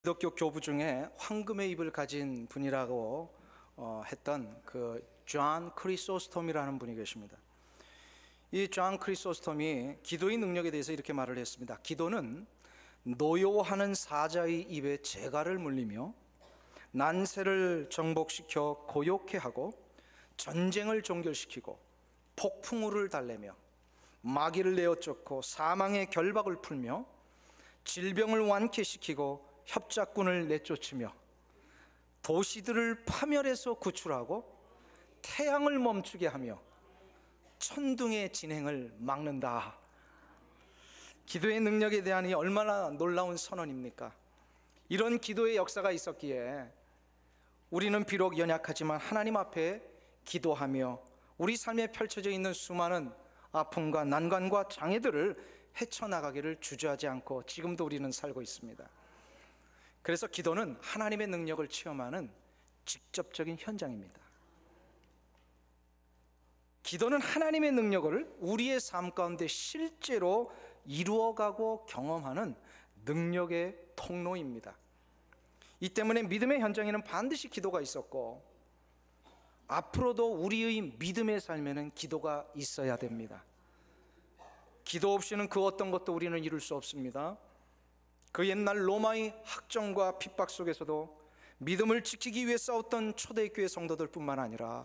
기독교 교부 중에 황금의 입을 가진 분이라고 했던 그 존 크리소스톰이라는 분이 계십니다. 이 존 크리소스톰이 기도의 능력에 대해서 이렇게 말을 했습니다. 기도는 노여워하는 사자의 입에 재갈을 물리며 난세를 정복시켜 고요케 하고 전쟁을 종결시키고 폭풍우를 달래며 마귀를 내어 쫓고 사망의 결박을 풀며 질병을 완쾌시키고 협작군을 내쫓으며 도시들을 파멸해서 구출하고 태양을 멈추게 하며 천둥의 진행을 막는다. 기도의 능력에 대한 이 얼마나 놀라운 선언입니까? 이런 기도의 역사가 있었기에 우리는 비록 연약하지만 하나님 앞에 기도하며 우리 삶에 펼쳐져 있는 수많은 아픔과 난관과 장애들을 헤쳐나가기를 주저하지 않고 지금도 우리는 살고 있습니다. 그래서 기도는 하나님의 능력을 체험하는 직접적인 현장입니다. 기도는 하나님의 능력을 우리의 삶 가운데 실제로 이루어가고 경험하는 능력의 통로입니다. 이 때문에 믿음의 현장에는 반드시 기도가 있었고 앞으로도 우리의 믿음의 삶에는 기도가 있어야 됩니다. 기도 없이는 그 어떤 것도 우리는 이룰 수 없습니다. 그 옛날 로마의 학정과 핍박 속에서도 믿음을 지키기 위해 싸웠던 초대교회 성도들 뿐만 아니라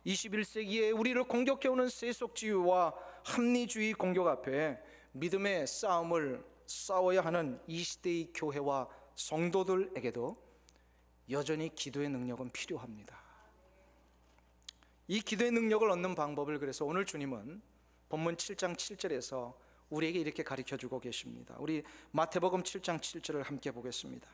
21세기에 우리를 공격해오는 세속주의와 합리주의 공격 앞에 믿음의 싸움을 싸워야 하는 이 시대의 교회와 성도들에게도 여전히 기도의 능력은 필요합니다. 이 기도의 능력을 얻는 방법을 그래서 오늘 주님은 본문 7장 7절에서 우리에게 이렇게 가르쳐주고 계십니다. 우리 마태복음 7장 7절을 함께 보겠습니다.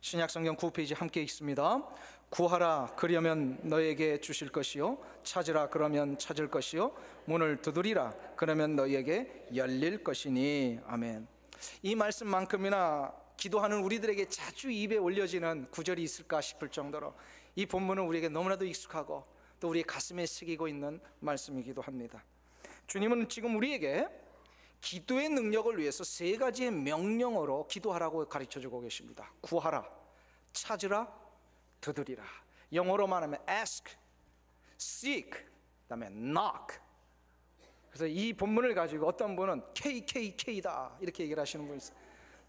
신약성경 9페이지 함께 읽습니다. 구하라 그러면 너에게 주실 것이요 찾으라 그러면 찾을 것이요 문을 두드리라 그러면 너에게 열릴 것이니. 아멘. 이 말씀만큼이나 기도하는 우리들에게 자주 입에 올려지는 구절이 있을까 싶을 정도로 이 본문은 우리에게 너무나도 익숙하고 또 우리의 가슴에 새기고 있는 말씀이기도 합니다. 주님은 지금 우리에게 기도의 능력을 위해서 세 가지의 명령어로 기도하라고 가르쳐주고 계십니다. 구하라, 찾으라, 두드리라. 영어로 말하면 ask, seek, 그다음에 knock. 그래서 이 본문을 가지고 어떤 분은 KKK다 이렇게 얘기를 하시는 분이 있어요.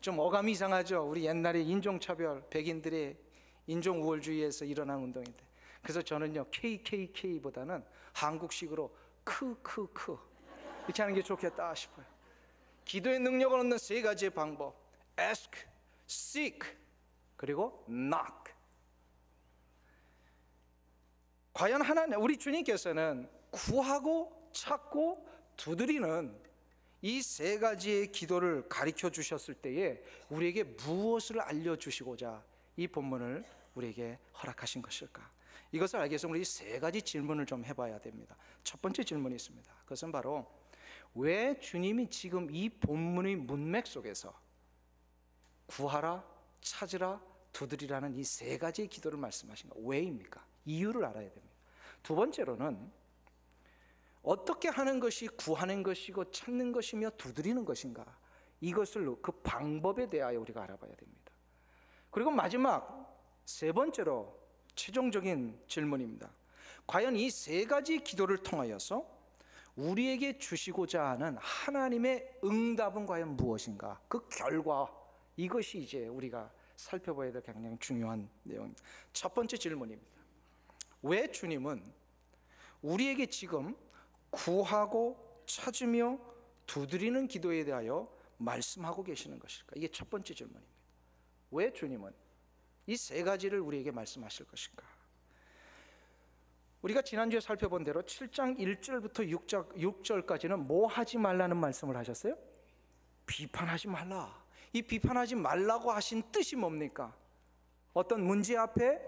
좀 어감이 이상하죠. 우리 옛날에 인종차별, 백인들의 인종우월주의에서 일어난 운동인데, 그래서 저는요 KKK보다는 한국식으로 크크크 이렇게 하는 게 좋겠다 싶어요. 기도의 능력을 얻는 세 가지의 방법: ask, seek, 그리고 knock. 과연 하나님, 우리 주님께서는 구하고 찾고 두드리는 이 세 가지의 기도를 가르쳐 주셨을 때에 우리에게 무엇을 알려주시고자 이 본문을 우리에게 허락하신 것일까? 이것을 알기 위해서 우리 세 가지 질문을 좀 해봐야 됩니다. 첫 번째 질문이 있습니다. 그것은 바로 왜 주님이 지금 이 본문의 문맥 속에서 구하라, 찾으라, 두드리라는 이 세 가지의 기도를 말씀하신가? 왜입니까? 이유를 알아야 됩니다. 두 번째로는 어떻게 하는 것이 구하는 것이고 찾는 것이며 두드리는 것인가? 이것을 그 방법에 대하여 우리가 알아봐야 됩니다. 그리고 마지막 세 번째로 최종적인 질문입니다. 과연 이 세 가지 기도를 통하여서 우리에게 주시고자 하는 하나님의 응답은 과연 무엇인가? 그 결과, 이것이 이제 우리가 살펴봐야 될 굉장히 중요한 내용입니다. 첫 번째 질문입니다. 왜 주님은 우리에게 지금 구하고 찾으며 두드리는 기도에 대하여 말씀하고 계시는 것일까? 이게 첫 번째 질문입니다. 왜 주님은 이 세 가지를 우리에게 말씀하실 것인가? 우리가 지난주에 살펴본 대로 7장 1절부터 6절까지는 뭐 하지 말라는 말씀을 하셨어요? 비판하지 말라. 이 비판하지 말라고 하신 뜻이 뭡니까? 어떤 문제 앞에,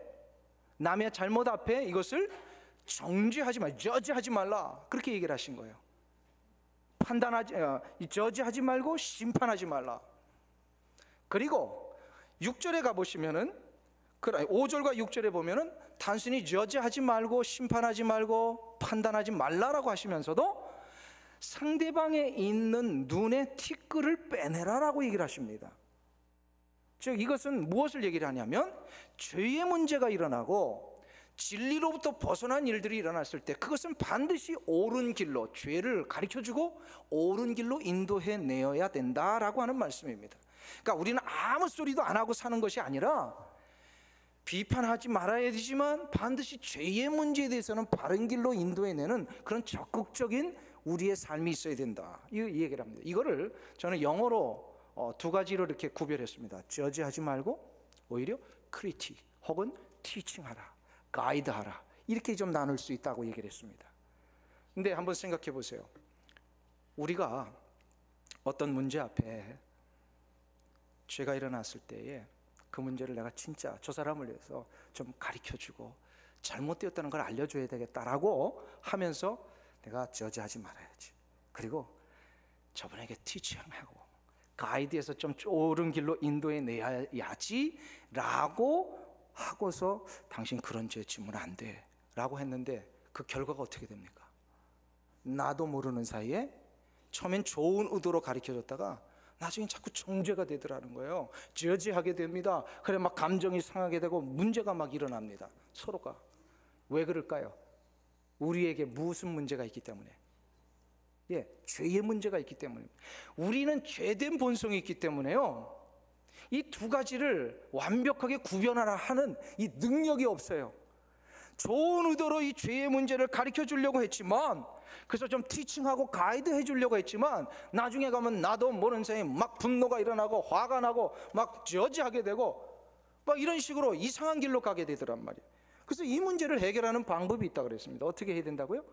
남의 잘못 앞에 이것을 정죄하지 말라, 저지하지 말라, 그렇게 얘기를 하신 거예요. 저지하지 말고 심판하지 말라. 그리고 6절에 가보시면은, 5절과 6절에 보면은 단순히 저지하지 말고 심판하지 말고 판단하지 말라라고 하시면서도 상대방에 있는 눈의 티끌을 빼내라라고 얘기를 하십니다. 즉 이것은 무엇을 얘기를 하냐면 죄의 문제가 일어나고 진리로부터 벗어난 일들이 일어났을 때 그것은 반드시 옳은 길로, 죄를 가르쳐주고 옳은 길로 인도해 내어야 된다라고 하는 말씀입니다. 그러니까 우리는 아무 소리도 안 하고 사는 것이 아니라 비판하지 말아야 되지만 반드시 죄의 문제에 대해서는 바른 길로 인도해내는 그런 적극적인 우리의 삶이 있어야 된다, 이 얘기를 합니다. 이거를 저는 영어로 두 가지로 이렇게 구별했습니다. 저지하지 말고 오히려 크리틱 혹은 티칭하라, 가이드하라, 이렇게 좀 나눌 수 있다고 얘기를 했습니다. 근데 한번 생각해 보세요. 우리가 어떤 문제 앞에 죄가 일어났을 때에 그 문제를 내가 진짜 저 사람을 위해서 좀 가르쳐주고 잘못되었다는 걸 알려줘야 되겠다라고 하면서 내가 저지하지 말아야지, 그리고 저분에게 티칭하고 가이드해서 좀 옳은 길로 인도해 내야지 라고 하고서 당신 그런 죄 지면 안 돼 라고 했는데 그 결과가 어떻게 됩니까? 나도 모르는 사이에 처음엔 좋은 의도로 가르쳐줬다가 나중에 자꾸 정죄가 되더라는 거예요. 저지하게 됩니다. 그래 막 감정이 상하게 되고 문제가 막 일어납니다. 서로가. 왜 그럴까요? 우리에게 무슨 문제가 있기 때문에? 죄의 문제가 있기 때문에. 우리는 죄된 본성이 있기 때문에요, 이 두 가지를 완벽하게 구별하라 하는 이 능력이 없어요. 좋은 의도로 이 죄의 문제를 가르쳐 주려고 했지만, 그래서 좀 티칭하고 가이드 해 주려고 했지만 나중에 가면 나도 모르는 사이에 막 분노가 일어나고 화가 나고 막 저지하게 되고 막 이런 식으로 이상한 길로 가게 되더란 말이에요. 그래서 이 문제를 해결하는 방법이 있다고 그랬습니다. 어떻게 해야 된다고요?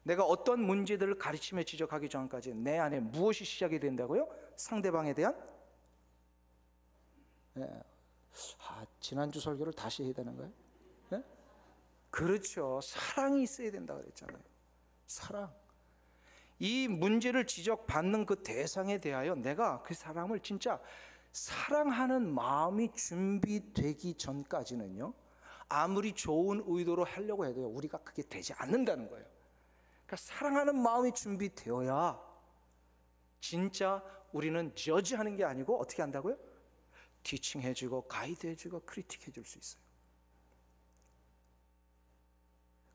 내가 어떤 문제들을 가르치며 지적하기 전까지 내 안에 무엇이 시작이 된다고요? 상대방에 대한 지난주 설교를 다시 해야 되는 거예요? 그렇죠. 사랑이 있어야 된다고 그랬잖아요. 사랑. 이 문제를 지적받는 그 대상에 대하여 내가 그 사람을 진짜 사랑하는 마음이 준비되기 전까지는요, 아무리 좋은 의도로 하려고 해도요, 우리가 그게 되지 않는다는 거예요. 그러니까 사랑하는 마음이 준비되어야 진짜 우리는 저지하는 게 아니고 어떻게 한다고요? 티칭해주고 가이드해주고 크리틱해줄 수 있어요.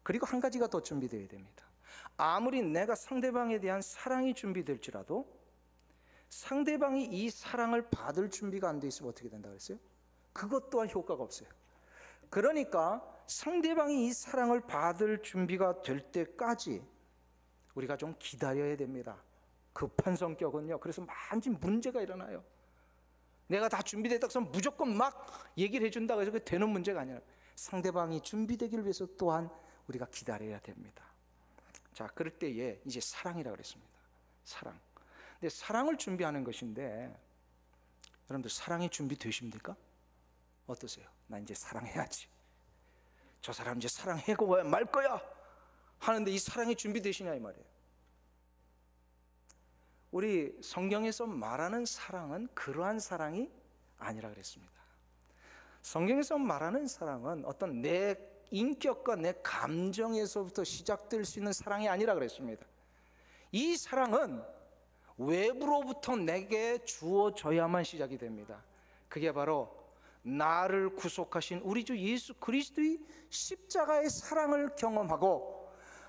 그리고 한 가지가 더 준비되어야 됩니다. 아무리 내가 상대방에 대한 사랑이 준비될지라도 상대방이 이 사랑을 받을 준비가 안 돼 있으면 어떻게 된다고 그랬어요? 그것 또한 효과가 없어요. 그러니까 상대방이 이 사랑을 받을 준비가 될 때까지 우리가 좀 기다려야 됩니다. 급한 성격은요, 그래서 많이 문제가 일어나요. 내가 다 준비됐다 해서 무조건 막 얘기를 해준다고 해서 그게 되는 문제가 아니라 상대방이 준비되기를 위해서 또한 우리가 기다려야 됩니다. 자, 그럴 때에 이제 사랑이라고 그랬습니다. 사랑. 근데 사랑을 준비하는 것인데, 여러분들 사랑이 준비되십니까? 어떠세요? 나 이제 사랑해야지, 저 사람 이제 사랑하고 말 거야 하는데 이 사랑이 준비되시냐 이 말이에요. 우리 성경에서 말하는 사랑은 그러한 사랑이 아니라 그랬습니다. 성경에서 말하는 사랑은 어떤 내 인격과 내 감정에서부터 시작될 수 있는 사랑이 아니라 그랬습니다. 이 사랑은 외부로부터 내게 주어져야만 시작이 됩니다. 그게 바로 나를 구속하신 우리 주 예수 그리스도의 십자가의 사랑을 경험하고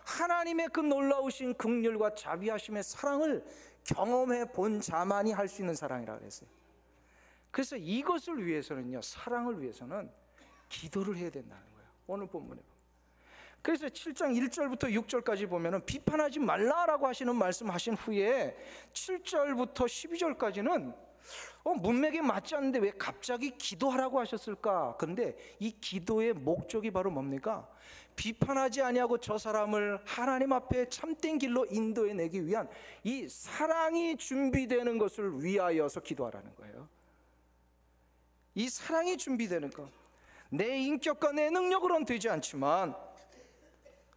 하나님의 그 놀라우신 긍휼과 자비하심의 사랑을 경험해 본 자만이 할 수 있는 사랑이라고 그랬어요. 그래서 이것을 위해서는요, 사랑을 위해서는 기도를 해야 된다는 거예요. 오늘 본문에. 그래서 7장 1절부터 6절까지 보면은 비판하지 말라라고 하시는 말씀하신 후에 7절부터 12절까지는 문맥에 맞지 않는데 왜 갑자기 기도하라고 하셨을까? 그런데 이 기도의 목적이 바로 뭡니까? 비판하지 아니하고 저 사람을 하나님 앞에 참된 길로 인도해 내기 위한 이 사랑이 준비되는 것을 위하여서 기도하라는 거예요. 이 사랑이 준비되는 것, 내 인격과 내 능력으로는 되지 않지만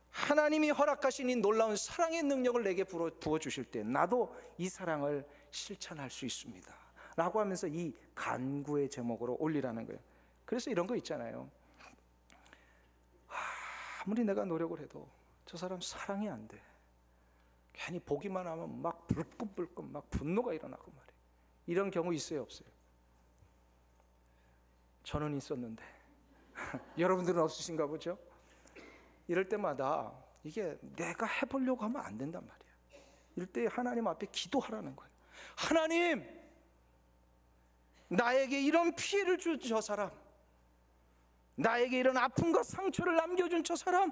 하나님이 허락하신 이 놀라운 사랑의 능력을 내게 부어주실 때 나도 이 사랑을 실천할 수 있습니다 라고 하면서 이 간구의 제목으로 올리라는 거예요. 그래서 이런 거 있잖아요. 아무리 내가 노력을 해도 저 사람 사랑이 안 돼. 괜히 보기만 하면 막 불끈불끈 막 분노가 일어나고 말이에요. 이런 경우 있어요, 없어요? 저는 있었는데 여러분들은 없으신가 보죠? 이럴 때마다 이게 내가 해보려고 하면 안 된단 말이에요. 이럴 때 하나님 앞에 기도하라는 거예요. 하나님, 나에게 이런 피해를 준 저 사람, 나에게 이런 아픔과 상처를 남겨준 저 사람,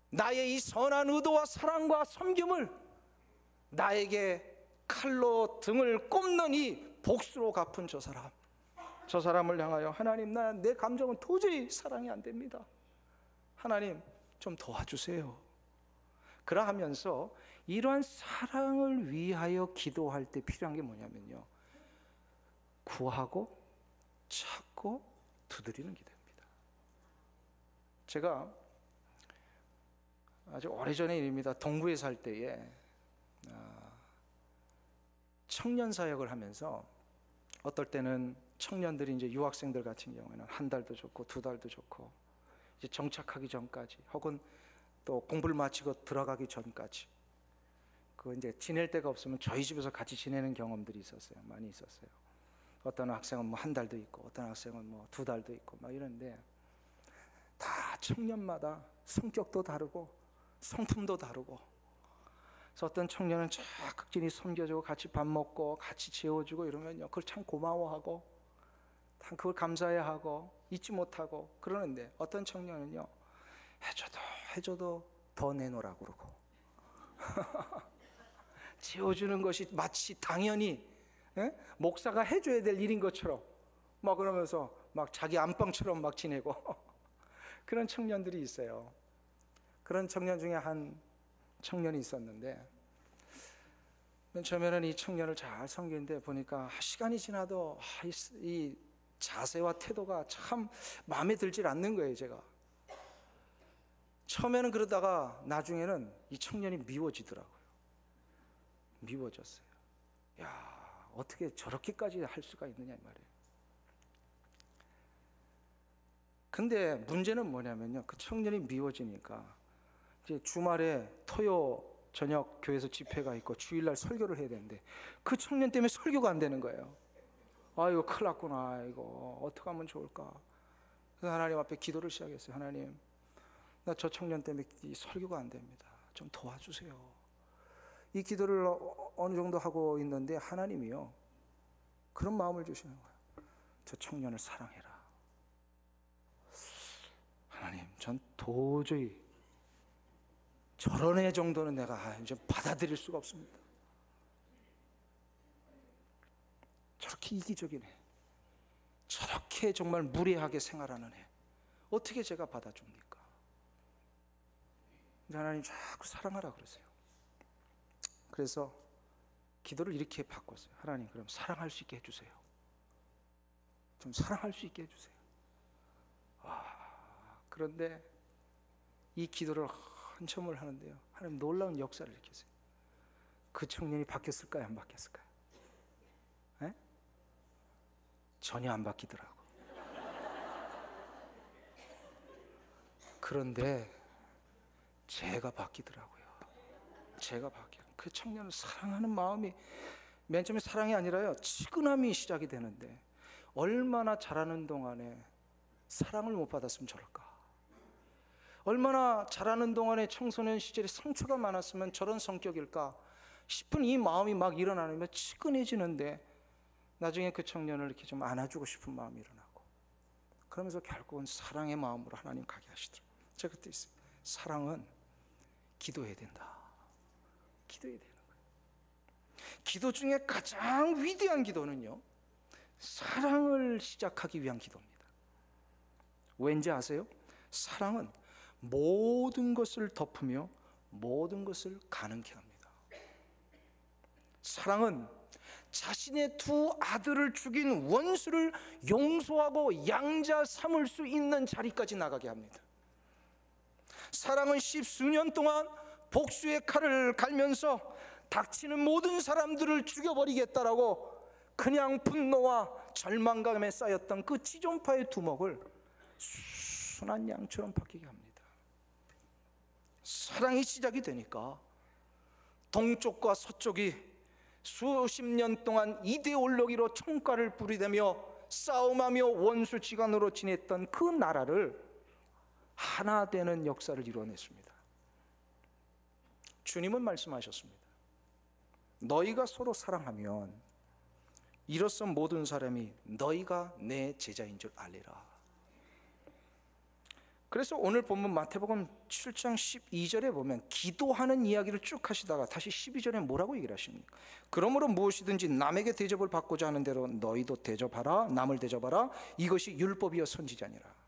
나의 이 선한 의도와 사랑과 섬김을 나에게 칼로 등을 꼽는 이 복수로 갚은 저 사람을 향하여 하나님, 내 감정은 도저히 사랑이 안 됩니다. 하나님 좀 도와주세요. 그러하면서 이러한 사랑을 위하여 기도할 때 필요한 게 뭐냐면요, 구하고 찾고 두드리는 기도입니다. 제가 아주 오래전의 일입니다. 동구에 살 때에 청년 사역을 하면서 어떨 때는 청년들이 이제 유학생들 같은 경우에는 한 달도 좋고 두 달도 좋고 이제 정착하기 전까지 혹은 또 공부를 마치고 들어가기 전까지 그 이제 지낼 데가 없으면 저희 집에서 같이 지내는 경험들이 있었어요. 많이 있었어요. 어떤 학생은 뭐 한 달도 있고 어떤 학생은 뭐 두 달도 있고 막 이런데 다 청년마다 성격도 다르고 성품도 다르고, 그래서 어떤 청년은 적극적이 섬겨주고 같이 밥 먹고 같이 재워주고 이러면요, 그걸 참 고마워하고 참 그걸 감사해하고 잊지 못하고 그러는데, 어떤 청년은요, 해줘도 더 내놓으라고 그러고 재워주는 것이 마치 당연히 목사가 해줘야 될 일인 것처럼 막 그러면서 막 자기 안방처럼 막 지내고 그런 청년들이 있어요. 그런 청년 중에 한 청년이 있었는데, 맨 처음에는 이 청년을 잘 섬기는데 보니까 시간이 지나도 이 자세와 태도가 참 마음에 들질 않는 거예요. 제가 처음에는 그러다가 나중에는 이 청년이 미워지더라고요. 미워졌어요. 야, 어떻게 저렇게까지 할 수가 있느냐 이 말이에요. 근데 문제는 뭐냐면요, 그 청년이 미워지니까 이제 주말에 토요 저녁 교회에서 집회가 있고 주일날 설교를 해야 되는데 그 청년 때문에 설교가 안 되는 거예요. 아이고 큰일 났구나, 이거 어떻게 하면 좋을까. 그래서 하나님 앞에 기도를 시작했어요. 하나님, 나 저 청년 때문에 설교가 안 됩니다. 좀 도와주세요. 이 기도를 어느 정도 하고 있는데 하나님이요, 그런 마음을 주시는 거예요. 저 청년을 사랑해라. 하나님, 전 도저히 저런 애 정도는 내가 이제 받아들일 수가 없습니다. 저렇게 이기적인 애, 저렇게 정말 무례하게 생활하는 애, 어떻게 제가 받아줍니까? 하나님 자꾸 사랑하라 그러세요. 그래서 기도를 이렇게 바꿨어요. 하나님, 그럼 사랑할 수 있게 해주세요. 좀 사랑할 수 있게 해주세요. 그런데 이 기도를 한참을 하는데요, 하나님 놀라운 역사를 일으키세요. 그 청년이 바뀌었을까요? 안 바뀌었을까요? 에? 전혀 안 바뀌더라고. 그런데 제가 바뀌더라고요. 제가 바뀌어요. 그 청년을 사랑하는 마음이 맨 처음에 사랑이 아니라요, 치근함이 시작이 되는데, 얼마나 자라는 동안에 사랑을 못 받았으면 저럴까. 얼마나 자라는 동안에 청소년 시절에 상처가 많았으면 저런 성격일까 싶은 이 마음이 막 일어나면 치근해지는데, 나중에 그 청년을 이렇게 좀 안아주고 싶은 마음이 일어나고, 그러면서 결국은 사랑의 마음으로 하나님 가게 하시더라고요. 제가 그때 있어요. 사랑은 기도해야 된다. 기도해야 되는 거예요. 기도 중에 가장 위대한 기도는요, 사랑을 시작하기 위한 기도입니다. 왠지 아세요? 사랑은 모든 것을 덮으며 모든 것을 가능케 합니다. 사랑은 자신의 두 아들을 죽인 원수를 용서하고 양자 삼을 수 있는 자리까지 나가게 합니다. 사랑은 십수년 동안 복수의 칼을 갈면서 닥치는 모든 사람들을 죽여버리겠다라고 그냥 분노와 절망감에 쌓였던 그 지존파의 두목을 순한 양처럼 바뀌게 합니다. 사랑이 시작이 되니까 동쪽과 서쪽이 수십 년 동안 이데올로기로 총가를 부리대며 싸움하며 원수지간으로 지냈던 그 나라를 하나 되는 역사를 이루어냈습니다. 주님은 말씀하셨습니다. 너희가 서로 사랑하면 이로써 모든 사람이 너희가 내 제자인 줄 알리라. 그래서 오늘 본문 마태복음 7장 12절에 보면 기도하는 이야기를 쭉 하시다가 다시 12절에 뭐라고 얘기를 하십니까? 그러므로 무엇이든지 남에게 대접을 받고자 하는 대로 너희도 대접하라. 남을 대접하라. 이것이 율법이요 선지자니라.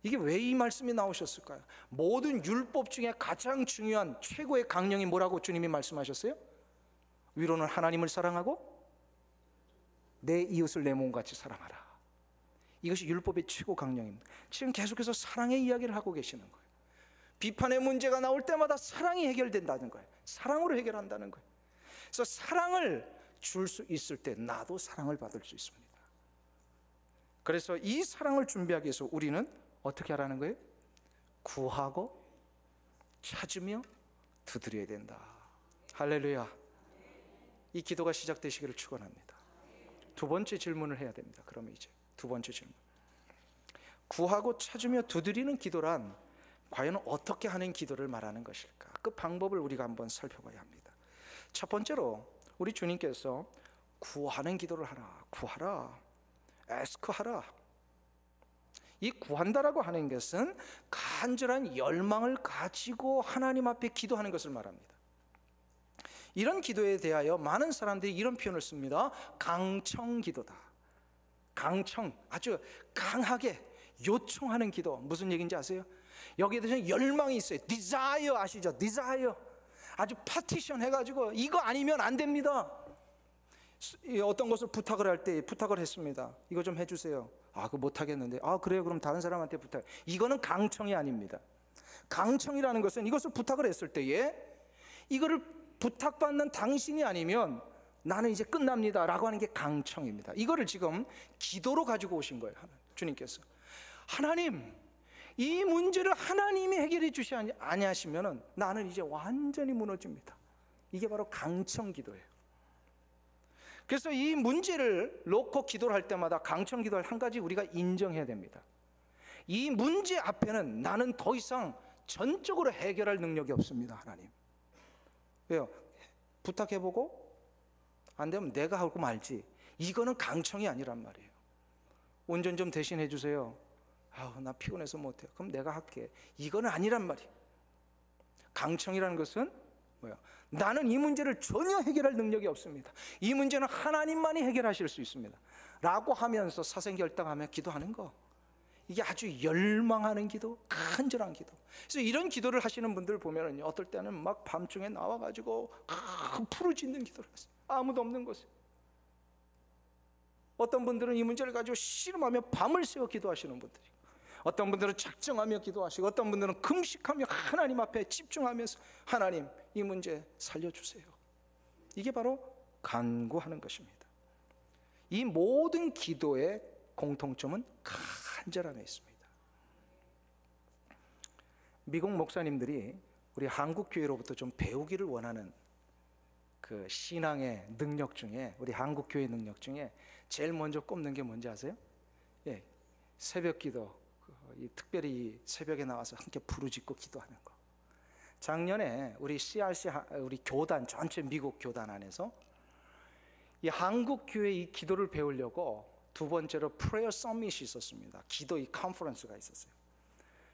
이게 왜 이 말씀이 나오셨을까요? 모든 율법 중에 가장 중요한 최고의 강령이 뭐라고 주님이 말씀하셨어요? 위로는 하나님을 사랑하고 내 이웃을 내 몸같이 사랑하라. 이것이 율법의 최고 강령입니다. 지금 계속해서 사랑의 이야기를 하고 계시는 거예요. 비판의 문제가 나올 때마다 사랑이 해결된다는 거예요. 사랑으로 해결한다는 거예요. 그래서 사랑을 줄 수 있을 때 나도 사랑을 받을 수 있습니다. 그래서 이 사랑을 준비하기 위해서 우리는 어떻게 하라는 거예요? 구하고 찾으며 두드려야 된다. 할렐루야. 이 기도가 시작되시기를 축원합니다. 두 번째 질문을 해야 됩니다. 그러면 이제 두 번째 질문. 구하고 찾으며 두드리는 기도란 과연 어떻게 하는 기도를 말하는 것일까? 그 방법을 우리가 한번 살펴봐야 합니다. 첫 번째로 우리 주님께서 구하는 기도를 하라. 구하라. 에스크하라. 이 구한다라고 하는 것은 간절한 열망을 가지고 하나님 앞에 기도하는 것을 말합니다. 이런 기도에 대하여 많은 사람들이 이런 표현을 씁니다. 강청 기도다. 강청, 아주 강하게 요청하는 기도. 무슨 얘기인지 아세요? 여기에 대해서 열망이 있어요. desire 아시죠? desire. 아주 파티션 해가지고 이거 아니면 안 됩니다. 어떤 것을 부탁을 할 때 부탁을 했습니다. 이거 좀 해주세요. 아, 그거 못하겠는데. 아, 그래요. 그럼 다른 사람한테 부탁. 이거는 강청이 아닙니다. 강청이라는 것은 이것을 부탁을 했을 때에 이거를 부탁받는 당신이 아니면 나는 이제 끝납니다 라고 하는 게 강청입니다. 이거를 지금 기도로 가지고 오신 거예요. 주님께서 하나님, 이 문제를 하나님이 해결해 주시 아니하시면 나는 이제 완전히 무너집니다. 이게 바로 강청 기도예요. 그래서 이 문제를 놓고 기도를 할 때마다 강청 기도를 한 가지 우리가 인정해야 됩니다. 이 문제 앞에는 나는 더 이상 전적으로 해결할 능력이 없습니다. 하나님. 왜요? 부탁해보고 안 되면 내가 하고 말지. 이거는 강청이 아니란 말이에요. 운전 좀 대신 해주세요. 아우, 나 피곤해서 못해. 그럼 내가 할게. 이거는 아니란 말이에요. 강청이라는 것은 뭐야? 나는 이 문제를 전혀 해결할 능력이 없습니다. 이 문제는 하나님만이 해결하실 수 있습니다 라고 하면서 사생결단하며 기도하는 거, 이게 아주 열망하는 기도, 간절한 기도. 그래서 이런 기도를 하시는 분들 보면은 어떨 때는 막 밤중에 나와가지고 부르짖는 기도를 하세요. 아무도 없는 곳에. 어떤 분들은 이 문제를 가지고 씨름하며 밤을 새워 기도하시는 분들이, 어떤 분들은 작정하며 기도하시고, 어떤 분들은 금식하며 하나님 앞에 집중하면서 하나님, 이 문제 살려주세요. 이게 바로 간구하는 것입니다. 이 모든 기도의 공통점은 간절함에 있습니다. 미국 목사님들이 우리 한국 교회로부터 좀 배우기를 원하는 그 신앙의 능력 중에, 우리 한국 교회 능력 중에 제일 먼저 꼽는 게 뭔지 아세요? 예, 새벽 기도. 특별히 새벽에 나와서 함께 부르짖고 기도하는 거. 작년에 우리 CRC, 우리 교단 전체 미국 교단 안에서 이 한국 교회 이 기도를 배우려고 두 번째로 프레이어 서밋이 있었습니다. 기도 이 컨퍼런스가 있었어요.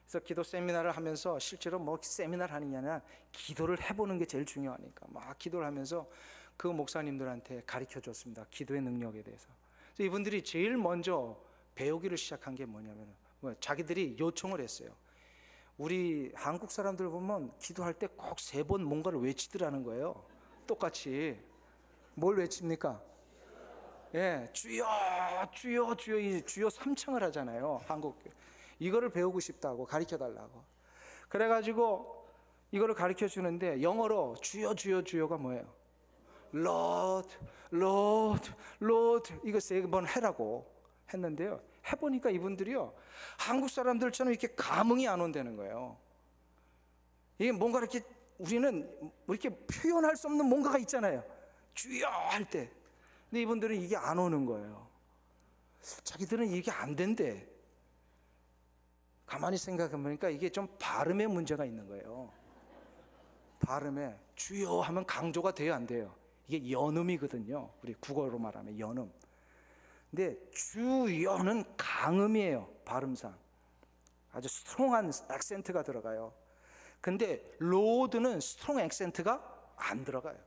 그래서 기도 세미나를 하면서 실제로 뭐 세미나를 하는 게 아니라 기도를 해보는 게 제일 중요하니까 막 기도를 하면서 그 목사님들한테 가르쳐 줬습니다. 기도의 능력에 대해서. 그래서 이분들이 제일 먼저 배우기를 시작한 게 뭐냐면, 자기들이 요청을 했어요. 우리 한국 사람들 보면 기도할 때 꼭 3번 뭔가를 외치더라는 거예요. 똑같이. 뭘 외칩니까? 예, 주여 주여 주여, 이 주여 3창을 하잖아요. 한국. 이거를 배우고 싶다고 가르쳐 달라고. 그래가지고 이거를 가르쳐 주는데 영어로 주여 주여 주여가 뭐예요? Lord, Lord, Lord. 이거 3번 해라고 했는데요. 해보니까 이분들이요, 한국 사람들처럼 이렇게 감흥이 안 온다는 거예요. 이게 뭔가 이렇게, 우리는 이렇게 표현할 수 없는 뭔가가 있잖아요. 주여 할 때. 근데 이분들은 이게 안 오는 거예요. 자기들은 이게 안 된대. 가만히 생각해 보니까 이게 좀 발음에 문제가 있는 거예요. 발음에 주여 하면 강조가 돼야 안 돼요. 이게 연음이거든요. 우리 국어로 말하면 연음. 근데 주여는 강음이에요. 발음상 아주 스트롱한 액센트가 들어가요. 근데 로드는 스트롱 액센트가 안 들어가요.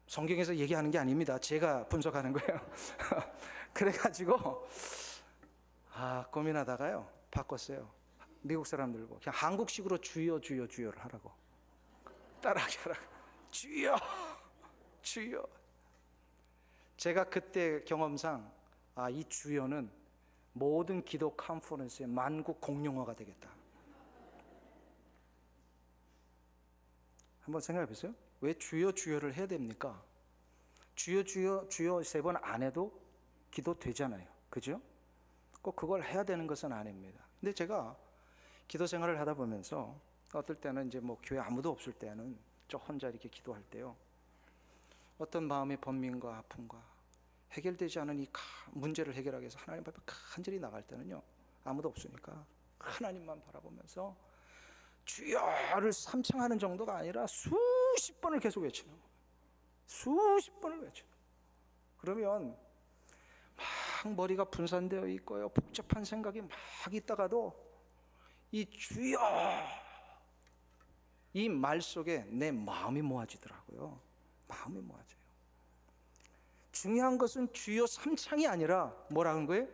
성경에서 얘기하는 게 아닙니다. 제가 분석하는 거예요. 그래가지고 고민하다가요 바꿨어요. 미국 사람들 보고 그냥 한국식으로 주여 주여 주여를 하라고, 따라하게 하라고. 주여 주여. 제가 그때 경험상 이 주여는 모든 기도 컨퍼런스의 만국 공용어가 되겠다. 한번 생각해 보세요. 왜 주여 주여를 해야 됩니까? 주여 주여 주여 3번 안 해도 기도 되잖아요. 그죠? 꼭 그걸 해야 되는 것은 아닙니다. 근데 제가 기도 생활을 하다 보면서 어떨 때는 이제 뭐 교회 아무도 없을 때는 저 혼자 이렇게 기도할 때요, 어떤 마음의 번민과 아픔과 해결되지 않은 이 문제를 해결하기 위해서 하나님 앞에 간절히 나갈 때는요, 아무도 없으니까 하나님만 바라보면서 주여를 삼창하는 정도가 아니라 수십 번을 계속 외치는 거예요. 수십 번을 외치는 거예요. 그러면 막 머리가 분산되어 있고요, 복잡한 생각이 막 있다가도 이 주여 이 말 속에 내 마음이 모아지더라고요. 마음이 모아져요. 중요한 것은 주여 삼창이 아니라 뭐라는 거예요?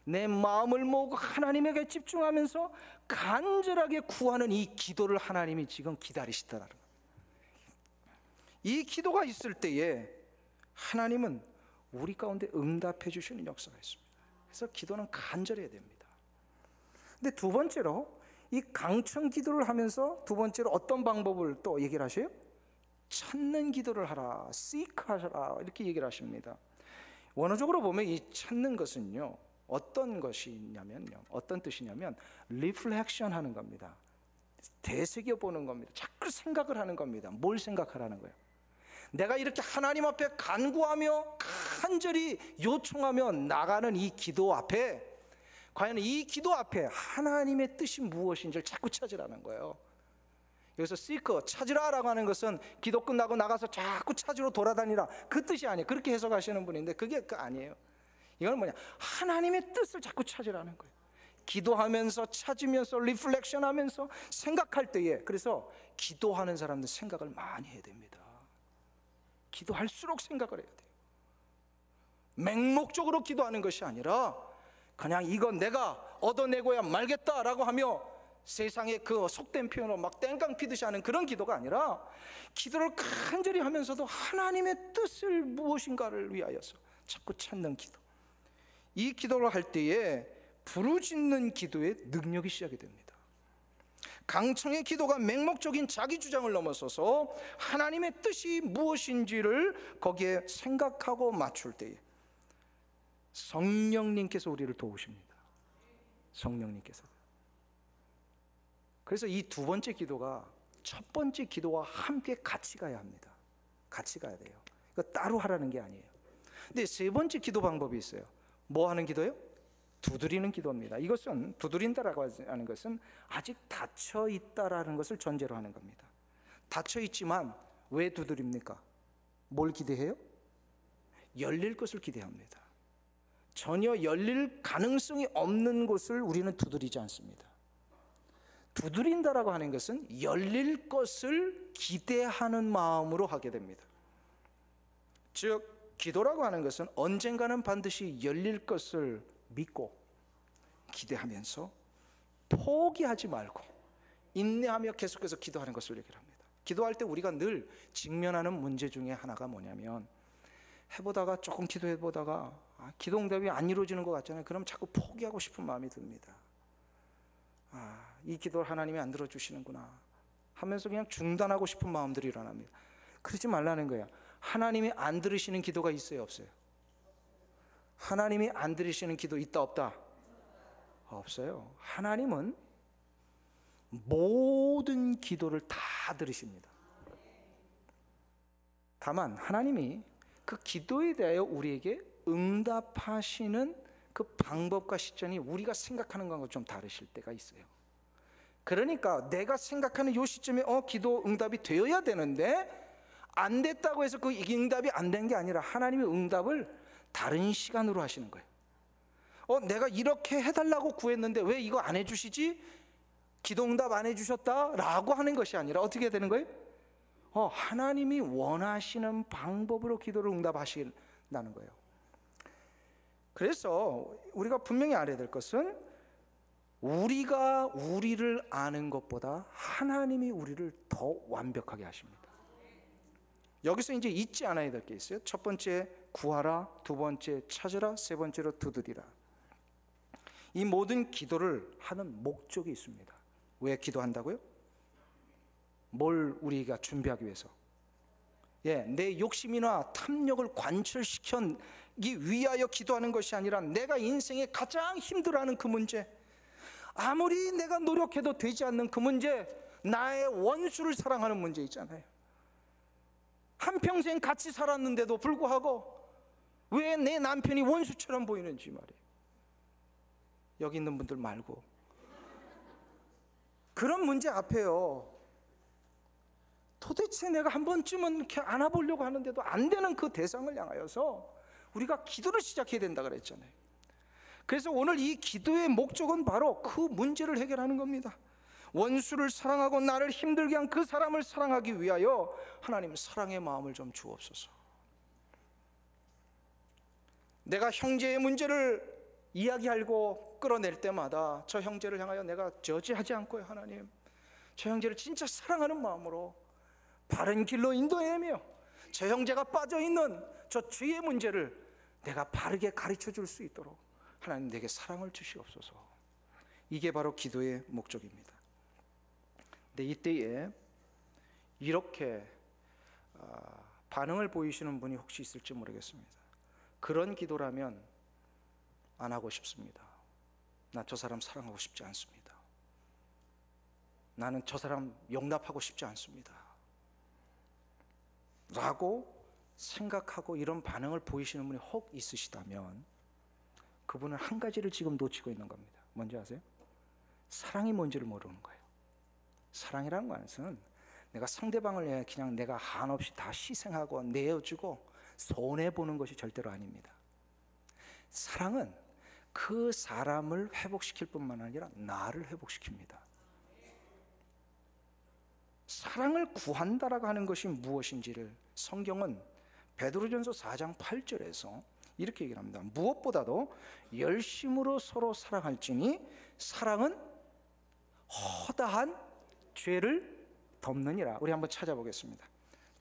내 마음을 모으고 하나님에게 집중하면서 간절하게 구하는 이 기도를 하나님이 지금 기다리시더라는 거예요. 이 기도가 있을 때에 하나님은 우리 가운데 응답해 주시는 역사가 있습니다. 그래서 기도는 간절해야 됩니다. 근데 두 번째로 이 강청 기도를 하면서 두 번째로 어떤 방법을 또 얘기를 하셔요? 찾는 기도를 하라, seek 하라, 이렇게 얘기를 하십니다. 원어적으로 보면 이 찾는 것은요, 어떤 것이냐면요, 어떤 뜻이냐면 reflection 하는 겁니다. 되새겨 보는 겁니다. 자꾸 생각을 하는 겁니다. 뭘 생각하라는 거예요? 내가 이렇게 하나님 앞에 간구하며 간절히 요청하며 나가는 이 기도 앞에 과연 이 기도 앞에 하나님의 뜻이 무엇인지를 자꾸 찾으라는 거예요. 여기서 seek, 찾으라라고 하는 것은 기도 끝나고 나가서 자꾸 찾으러 돌아다니라, 그 뜻이 아니에요. 그렇게 해석하시는 분인데 그게 아니에요. 이건 뭐냐, 하나님의 뜻을 자꾸 찾으라는 거예요. 기도하면서 찾으면서 리플렉션 하면서 생각할 때에, 그래서 기도하는 사람들 생각을 많이 해야 됩니다. 기도할수록 생각을 해야 돼요. 맹목적으로 기도하는 것이 아니라 그냥 이건 내가 얻어내고야 말겠다라고 하며 세상의 그 속된 표현으로 막 땡깡 피듯이 하는 그런 기도가 아니라 기도를 간절히 하면서도 하나님의 뜻을 무엇인가를 위하여서 자꾸 찾는 기도. 이 기도를 할 때에 부르짖는 기도의 능력이 시작이 됩니다. 강청의 기도가 맹목적인 자기 주장을 넘어서서 하나님의 뜻이 무엇인지를 거기에 생각하고 맞출 때에 성령님께서 우리를 도우십니다. 성령님께서. 그래서 이 두 번째 기도가 첫 번째 기도와 함께 같이 가야 합니다. 같이 가야 돼요. 이거 따로 하라는 게 아니에요. 근데 세 번째 기도 방법이 있어요. 뭐 하는 기도예요? 두드리는 기도입니다. 이것은 두드린다라고 하는 것은 아직 닫혀 있다라는 것을 전제로 하는 겁니다. 닫혀 있지만 왜 두드립니까? 뭘 기대해요? 열릴 것을 기대합니다. 전혀 열릴 가능성이 없는 곳을 우리는 두드리지 않습니다. 두드린다라고 하는 것은 열릴 것을 기대하는 마음으로 하게 됩니다. 즉 기도라고 하는 것은 언젠가는 반드시 열릴 것을 믿고 기대하면서 포기하지 말고 인내하며 계속해서 기도하는 것을 얘기를 합니다. 기도할 때 우리가 늘 직면하는 문제 중에 하나가 뭐냐면, 해보다가 조금 기도해보다가 기도 응답이 안 이루어지는 것 같잖아요. 그럼 자꾸 포기하고 싶은 마음이 듭니다. 이 기도를 하나님이 안 들어주시는구나 하면서 그냥 중단하고 싶은 마음들이 일어납니다. 그러지 말라는 거예요. 하나님이 안 들으시는 기도가 있어요, 없어요? 하나님이 안 들으시는 기도 있다, 없다? 없어요. 하나님은 모든 기도를 다 들으십니다. 다만 하나님이 그 기도에 대하여 우리에게 응답하시는 그 방법과 시점이 우리가 생각하는 것과 좀 다르실 때가 있어요. 그러니까 내가 생각하는 이 시점에 기도 응답이 되어야 되는데 안 됐다고 해서 그 응답이 안 된 게 아니라 하나님의 응답을 다른 시간으로 하시는 거예요. 내가 이렇게 해달라고 구했는데 왜 이거 안 해주시지? 기도 응답 안 해주셨다라고 하는 것이 아니라 어떻게 되는 거예요? 하나님이 원하시는 방법으로 기도를 응답하신다는 거예요. 그래서 우리가 분명히 알아야 될 것은 우리가 우리를 아는 것보다 하나님이 우리를 더 완벽하게 하십니다. 여기서 이제 잊지 않아야 될 게 있어요. 첫 번째 구하라, 두 번째 찾으라, 세 번째로 두드리라. 이 모든 기도를 하는 목적이 있습니다. 왜 기도한다고요? 뭘 우리가 준비하기 위해서? 내 욕심이나 탐욕을 관철시키기 위하여 기도하는 것이 아니라 내가 인생에 가장 힘들어하는 그 문제, 아무리 내가 노력해도 되지 않는 그 문제, 나의 원수를 사랑하는 문제 있잖아요. 한평생 같이 살았는데도 불구하고 왜 내 남편이 원수처럼 보이는지 말이에요. 여기 있는 분들 말고 그런 문제 앞에요. 도대체 내가 한 번쯤은 이렇게 안아보려고 하는데도 안 되는 그 대상을 향하여서 우리가 기도를 시작해야 된다 그랬잖아요. 그래서 오늘 이 기도의 목적은 바로 그 문제를 해결하는 겁니다. 원수를 사랑하고 나를 힘들게 한 그 사람을 사랑하기 위하여 하나님 사랑의 마음을 좀 주옵소서. 내가 형제의 문제를 이야기하고 끌어낼 때마다 저 형제를 향하여 내가 저지하지 않고요, 하나님 저 형제를 진짜 사랑하는 마음으로 바른 길로 인도하며 저 형제가 빠져있는 저 죄의 문제를 내가 바르게 가르쳐 줄 수 있도록 하나님 내게 사랑을 주시옵소서. 이게 바로 기도의 목적입니다. 근데 이때에 이렇게 반응을 보이시는 분이 혹시 있을지 모르겠습니다. 그런 기도라면 안 하고 싶습니다. 나 저 사람 사랑하고 싶지 않습니다. 나는 저 사람 용납하고 싶지 않습니다 라고 생각하고 이런 반응을 보이시는 분이 혹 있으시다면 그분은 한 가지를 지금 놓치고 있는 겁니다. 뭔지 아세요? 사랑이 뭔지를 모르는 거예요. 사랑이라는 것은 내가 상대방을 위해 그냥 내가 한없이 다 희생하고 내어주고 손해보는 것이 절대로 아닙니다. 사랑은 그 사람을 회복시킬 뿐만 아니라 나를 회복시킵니다. 사랑을 구한다라고 하는 것이 무엇인지를 성경은 베드로전서 4장 8절에서 이렇게 얘기를 합니다. 무엇보다도 열심으로 서로 사랑할지니 사랑은 허다한 죄를 덮느니라. 우리 한번 찾아보겠습니다.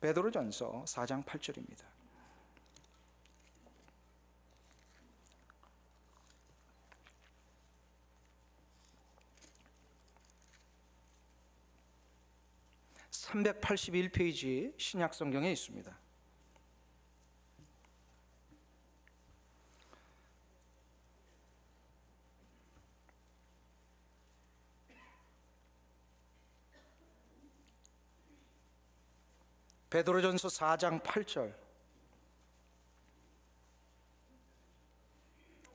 베드로전서 4장 8절입니다. (381페이지) 신약성경에 있습니다. 베드로전서 4장 8절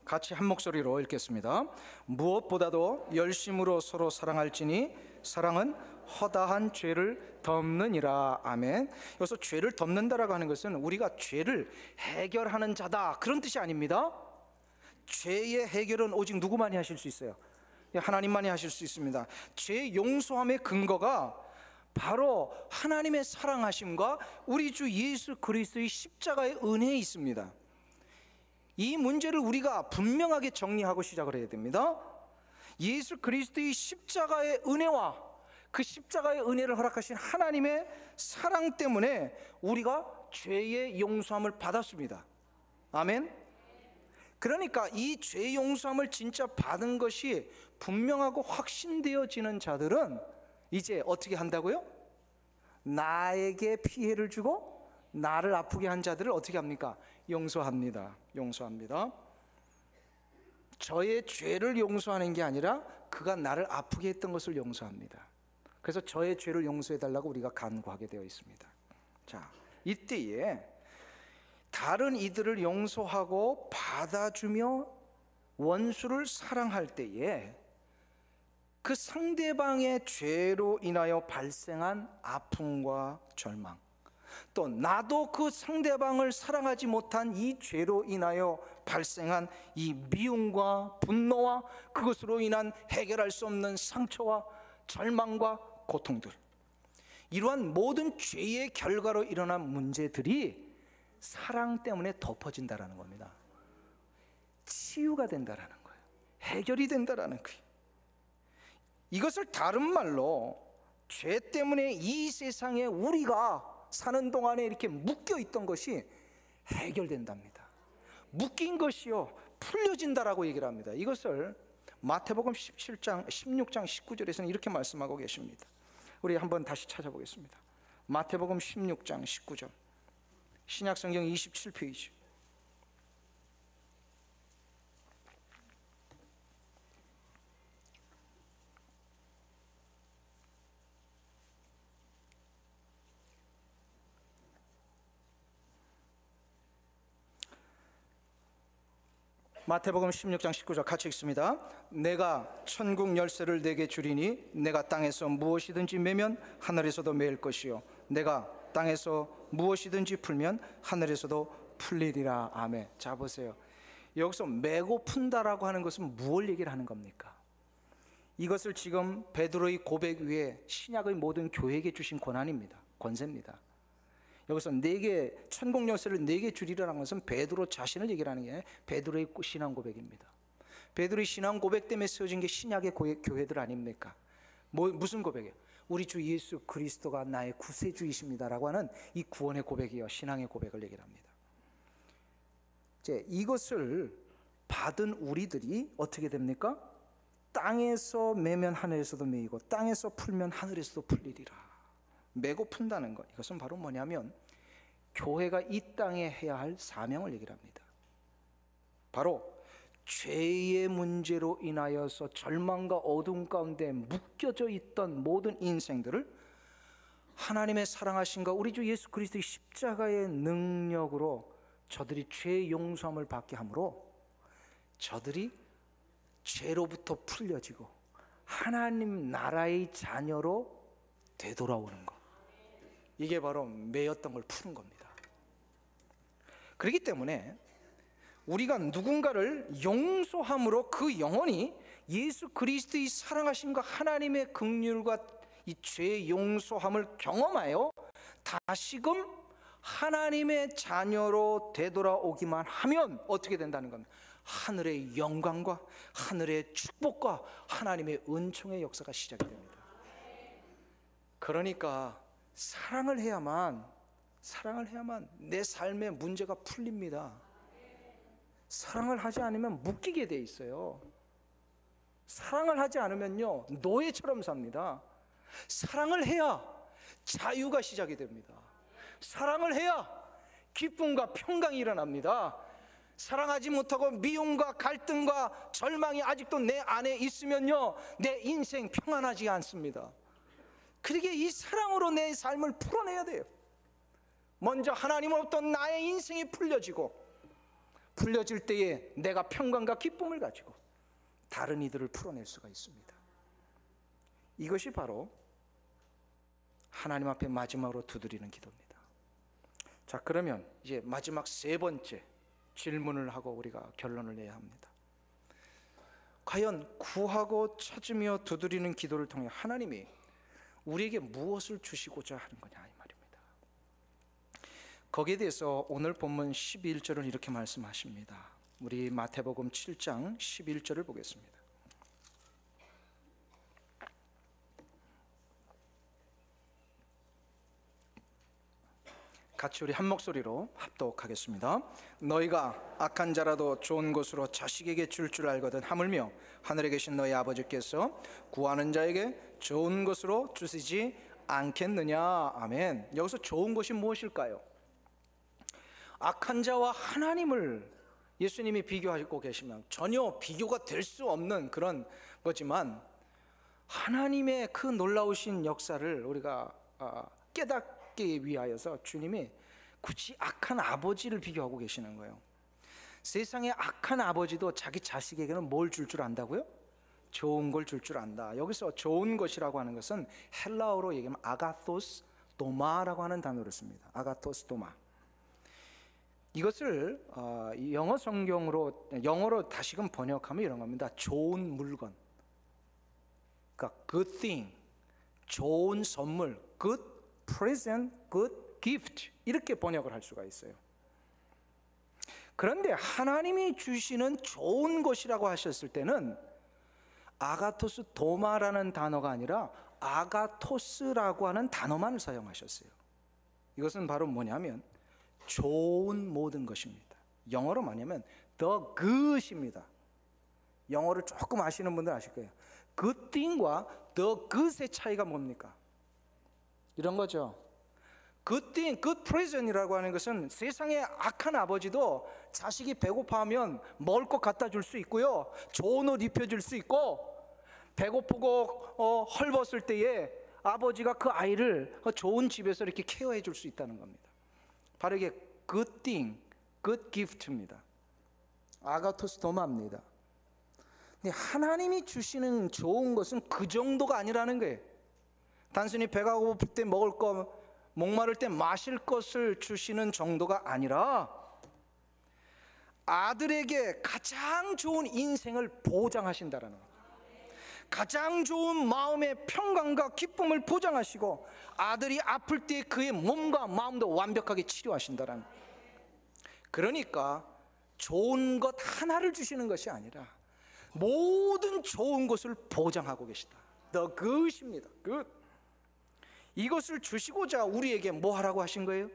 같이 한 목소리로 읽겠습니다. 무엇보다도 열심으로 서로 사랑할지니 사랑은 허다한 죄를 덮느니라. 아멘. 여기서 죄를 덮는다라고 하는 것은 우리가 죄를 해결하는 자다 그런 뜻이 아닙니다. 죄의 해결은 오직 누구만이 하실 수 있어요? 하나님만이 하실 수 있습니다. 죄 용서함의 근거가 바로 하나님의 사랑하심과 우리 주 예수 그리스도의 십자가의 은혜에 있습니다. 이 문제를 우리가 분명하게 정리하고 시작을 해야 됩니다. 예수 그리스도의 십자가의 은혜와 그 십자가의 은혜를 허락하신 하나님의 사랑 때문에 우리가 죄의 용서함을 받았습니다. 아멘. 그러니까 이 죄 용서함을 진짜 받은 것이 분명하고 확신되어지는 자들은 이제 어떻게 한다고요? 나에게 피해를 주고 나를 아프게 한 자들을 어떻게 합니까? 용서합니다. 용서합니다. 저의 죄를 용서하는 게 아니라 그가 나를 아프게 했던 것을 용서합니다. 그래서 저의 죄를 용서해 달라고 우리가 간구하게 되어 있습니다. 자, 이때에 다른 이들을 용서하고 받아주며 원수를 사랑할 때에 그 상대방의 죄로 인하여 발생한 아픔과 절망, 또 나도 그 상대방을 사랑하지 못한 이 죄로 인하여 발생한 이 미움과 분노와 그것으로 인한 해결할 수 없는 상처와 절망과 고통들, 이러한 모든 죄의 결과로 일어난 문제들이 사랑 때문에 덮어진다라는 겁니다. 치유가 된다라는 거예요. 해결이 된다라는 거예요. 이것을 다른 말로 죄 때문에 이 세상에 우리가 사는 동안에 이렇게 묶여 있던 것이 해결된답니다. 묶인 것이요 풀려진다라고 얘기를 합니다. 이것을 마태복음 16장 19절에서는 이렇게 말씀하고 계십니다. 우리 한번 다시 찾아보겠습니다. 마태복음 16장 19절, 신약성경 27페이지. 마태복음 16장 19절 같이 읽습니다. 내가 천국 열쇠를 내게 주리니 내가 땅에서 무엇이든지 매면 하늘에서도 매일 것이요 내가 땅에서 무엇이든지 풀면 하늘에서도 풀리리라. 아멘. 자 보세요. 여기서 매고 푼다라고 하는 것은 무엇을 얘기를 하는 겁니까? 이것을 지금 베드로의 고백 위에 신약의 모든 교회에게 주신 권한입니다. 권세입니다. 여기서 네개 천국 열쇠를 네개 주리라는 것은 베드로 자신을 얘기를 하는 게 베드로의 신앙 고백입니다. 베드로의 신앙 고백 때문에 세워진 게 신약의 교회들 아닙니까? 무슨 고백이에요? 우리 주 예수 그리스도가 나의 구세주이십니다라고 하는 이 구원의 고백이요 신앙의 고백을 얘기를 합니다. 이제 이것을 받은 우리들이 어떻게 됩니까? 땅에서 매면 하늘에서도 매이고 땅에서 풀면 하늘에서도 풀리리라. 매고 푼다는 것, 이것은 바로 뭐냐면 교회가 이 땅에 해야 할 사명을 얘기를 합니다. 바로 죄의 문제로 인하여서 절망과 어둠 가운데 묶여져 있던 모든 인생들을 하나님의 사랑하심과 우리 주 예수 그리스도의 십자가의 능력으로 저들이 죄의 용서함을 받게 함으로 저들이 죄로부터 풀려지고 하나님 나라의 자녀로 되돌아오는 것, 이게 바로 매였던 걸 푸는 겁니다. 그렇기 때문에 우리가 누군가를 용서함으로 그 영혼이 예수 그리스도의 사랑하심과 하나님의 긍휼과 이 죄의 용서함을 경험하여 다시금 하나님의 자녀로 되돌아오기만 하면 어떻게 된다는 겁니다. 하늘의 영광과 하늘의 축복과 하나님의 은총의 역사가 시작이 됩니다. 그러니까 사랑을 해야만 내 삶의 문제가 풀립니다. 사랑을 하지 않으면 묶이게 돼 있어요. 사랑을 하지 않으면요 노예처럼 삽니다. 사랑을 해야 자유가 시작이 됩니다. 사랑을 해야 기쁨과 평강이 일어납니다. 사랑하지 못하고 미움과 갈등과 절망이 아직도 내 안에 있으면요 내 인생 평안하지 않습니다. 그러기에 이 사랑으로 내 삶을 풀어내야 돼요. 먼저 하나님으로부터 나의 인생이 풀려질 때에 내가 평강과 기쁨을 가지고 다른 이들을 풀어낼 수가 있습니다. 이것이 바로 하나님 앞에 마지막으로 두드리는 기도입니다. 자, 그러면 이제 마지막 세 번째 질문을 하고 우리가 결론을 내야 합니다. 과연 구하고 찾으며 두드리는 기도를 통해 하나님이 우리에게 무엇을 주시고자 하는 거냐 이 말입니다. 거기에 대해서 오늘 본문 11절은 이렇게 말씀하십니다. 우리 마태복음 7장 11절을 보겠습니다. 같이 우리 한 목소리로 합독하겠습니다. 너희가 악한 자라도 좋은 것으로 자식에게 줄 알거든 하물며 하늘에 계신 너희 아버지께서 구하는 자에게 좋은 것으로 주시지 않겠느냐. 아멘. 여기서 좋은 것이 무엇일까요? 악한 자와 하나님을 예수님이 비교하고 계시면 전혀 비교가 될 수 없는 그런 거지만 하나님의 그 놀라우신 역사를 우리가 깨닫기 위하여서 주님이 굳이 악한 아버지를 비교하고 계시는 거예요. 세상의 악한 아버지도 자기 자식에게는 뭘 줄 줄 안다고요? 좋은 걸 줄 줄 안다. 여기서 좋은 것이라고 하는 것은 헬라어로 얘기하면 아가토스 도마라고 하는 단어를 씁니다. 아가토스 도마. 이것을 영어 성경으로 영어로 다시금 번역하면 이런 겁니다. 좋은 물건. 그러니까 good thing, 좋은 선물, good present, good gift 이렇게 번역을 할 수가 있어요. 그런데 하나님이 주시는 좋은 것이라고 하셨을 때는 아가토스 도마라는 단어가 아니라 아가토스라고 하는 단어만을 사용하셨어요. 이것은 바로 뭐냐면 좋은 모든 것입니다. 영어로 뭐냐면 the good입니다. 영어를 조금 아시는 분들 아실 거예요. good thing과 the good의 차이가 뭡니까? 이런 거죠. good thing, good present이라고 하는 것은 세상의 악한 아버지도 자식이 배고파하면 먹을 것 갖다 줄 수 있고요, 좋은 옷 입혀줄 수 있고, 배고프고 헐벗을 때에 아버지가 그 아이를 좋은 집에서 이렇게 케어해 줄 수 있다는 겁니다. 바로 이게 good thing, good gift입니다. 아가토스 도마입니다. 근데 하나님이 주시는 좋은 것은 그 정도가 아니라는 거예요. 단순히 배가 고플 때 먹을 거, 목마를 때 마실 것을 주시는 정도가 아니라 아들에게 가장 좋은 인생을 보장하신다라는 거예요. 가장 좋은 마음의 평강과 기쁨을 보장하시고 아들이 아플 때 그의 몸과 마음도 완벽하게 치료하신다라는 거예요. 그러니까 좋은 것 하나를 주시는 것이 아니라 모든 좋은 것을 보장하고 계시다. The good입니다. good. 이것을 주시고자 우리에게 뭐 하라고 하신 거예요?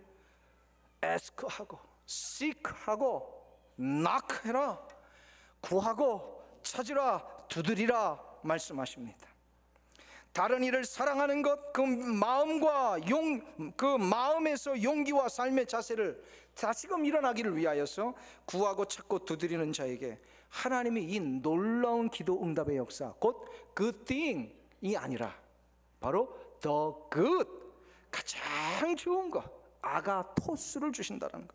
ask하고 seek하고 knock해라, 구하고 찾으라, 두드리라 말씀하십니다. 다른 이를 사랑하는 것, 그 마음과 그 마음에서 용기와 삶의 자세를 다시금 일어나기를 위하여서 구하고 찾고 두드리는 자에게 하나님이 이 놀라운 기도 응답의 역사, 곧 good thing이 아니라 바로 the good, 가장 좋은 것, 아가토스를 주신다는 것.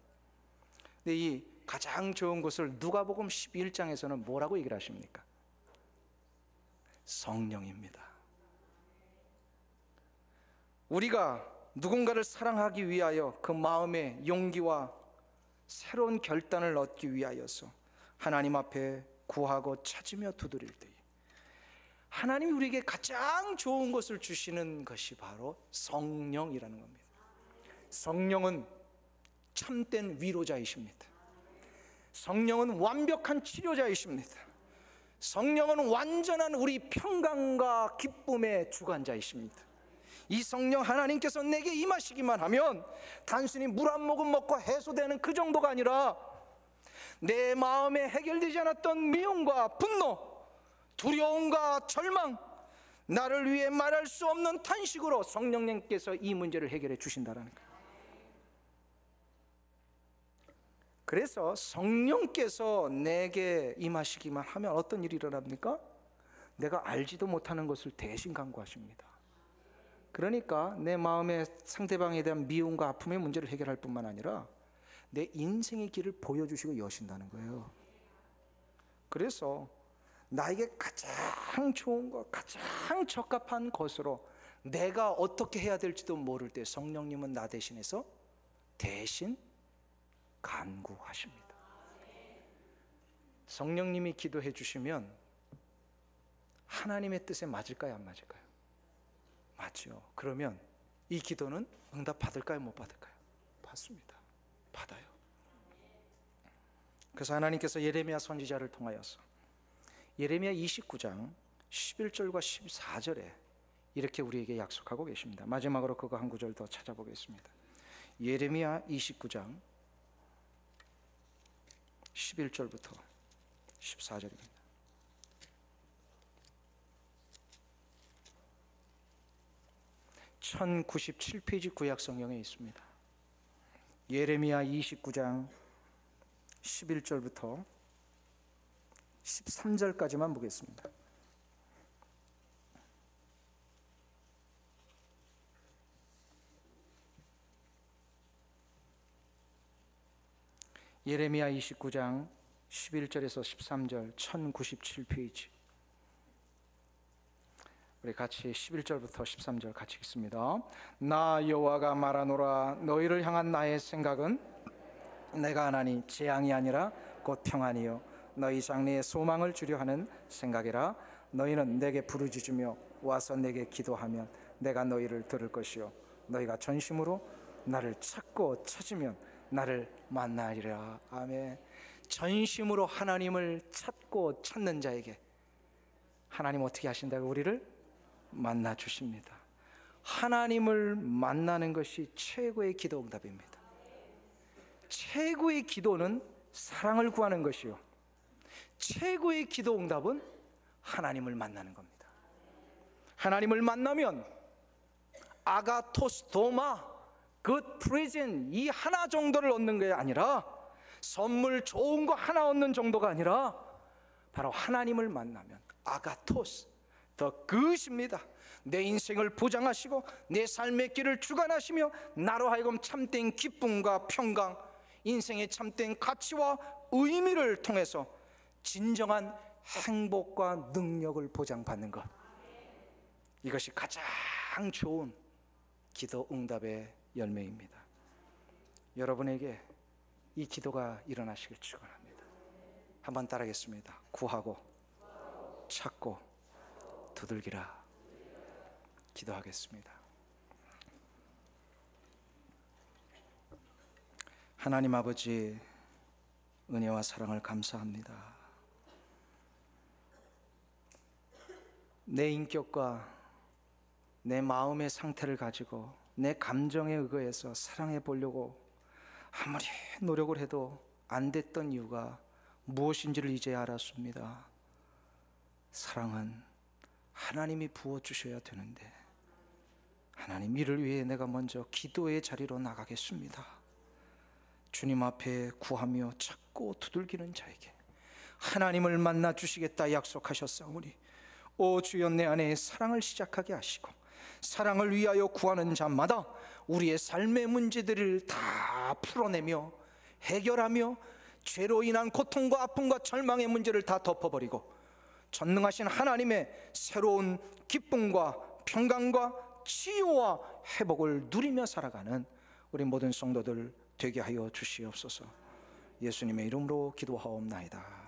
근데 이 가장 좋은 것을 누가복음 11장에서는 뭐라고 얘기를 하십니까? 성령입니다. 우리가 누군가를 사랑하기 위하여 그 마음의 용기와 새로운 결단을 얻기 위하여서 하나님 앞에 구하고 찾으며 두드릴 때에 하나님이 우리에게 가장 좋은 것을 주시는 것이 바로 성령이라는 겁니다. 성령은 참된 위로자이십니다. 성령은 완벽한 치료자이십니다. 성령은 완전한 우리 평강과 기쁨의 주관자이십니다. 이 성령 하나님께서 내게 임하시기만 하면 단순히 물 한 모금 먹고 해소되는 그 정도가 아니라 내 마음에 해결되지 않았던 미움과 분노, 두려움과 절망, 나를 위해 말할 수 없는 탄식으로 성령님께서 이 문제를 해결해 주신다는 거예요. 그래서 성령께서 내게 임하시기만 하면 어떤 일이 일어납니까? 내가 알지도 못하는 것을 대신 간구하십니다. 그러니까 내 마음에 상대방에 대한 미움과 아픔의 문제를 해결할 뿐만 아니라 내 인생의 길을 보여주시고 여신다는 거예요. 그래서 나에게 가장 좋은 것, 가장 적합한 것으로 내가 어떻게 해야 될지도 모를 때 성령님은 나 대신해서 대신 간구하십니다. 성령님이 기도해 주시면 하나님의 뜻에 맞을까요, 안 맞을까요? 맞죠. 그러면 이 기도는 응답 받을까요, 못 받을까요? 받습니다. 받아요. 그래서 하나님께서 예레미야 선지자를 통하여서 예레미야 29장 11절과 14절에 이렇게 우리에게 약속하고 계십니다. 마지막으로 그거 한 구절 더 찾아보겠습니다. 예레미야 29장 11절부터 14절입니다. (1097페이지) 구약 성경에 있습니다. 예레미야 29장 11절부터 13절까지만 보겠습니다. 예레미야 29장 11절에서 13절 1097페이지. 우리 같이 11절부터 13절 같이 읽습니다. 나 여호와가 말하노라. 너희를 향한 나의 생각은 내가 하나니 재앙이 아니라 곧 평안이요 너희 장래에 소망을 주려 하는 생각이라. 너희는 내게 부르짖으며 와서 내게 기도하면 내가 너희를 들을 것이요 너희가 전심으로 나를 찾고 찾으면 나를 만나리라. 아멘. 전심으로 하나님을 찾고 찾는 자에게 하나님 어떻게 하신다고? 우리를 만나 주십니다. 하나님을 만나는 것이 최고의 기도 응답입니다. 최고의 기도는 사랑을 구하는 것이요 최고의 기도 응답은 하나님을 만나는 겁니다. 하나님을 만나면 아가토스 도마 good present 이 하나 정도를 얻는 게 아니라, 선물 좋은 거 하나 얻는 정도가 아니라 바로 하나님을 만나면 아가토스 더 그것입니다. 내 인생을 보장하시고 내 삶의 길을 주관하시며 나로 하여금 참된 기쁨과 평강, 인생의 참된 가치와 의미를 통해서 진정한 행복과 능력을 보장받는 것, 이것이 가장 좋은 기도 응답의 열매입니다. 여러분에게 이 기도가 일어나시길 축원합니다. 한번 따라하겠습니다. 구하고 찾고 두들기라. 기도하겠습니다. 하나님 아버지, 은혜와 사랑을 감사합니다. 내 인격과 내 마음의 상태를 가지고 내 감정에 의거해서 사랑해 보려고 아무리 노력을 해도 안 됐던 이유가 무엇인지를 이제 알았습니다. 사랑은 하나님이 부어주셔야 되는데, 하나님, 이를 위해 내가 먼저 기도의 자리로 나가겠습니다. 주님 앞에 구하며 찾고 두들기는 자에게 하나님을 만나 주시겠다 약속하셨사오니, 오 주여, 내 안에 사랑을 시작하게 하시고 사랑을 위하여 구하는 자마다 우리의 삶의 문제들을 다 풀어내며 해결하며 죄로 인한 고통과 아픔과 절망의 문제를 다 덮어버리고 전능하신 하나님의 새로운 기쁨과 평강과 치유와 회복을 누리며 살아가는 우리 모든 성도들 되게 하여 주시옵소서. 예수님의 이름으로 기도하옵나이다.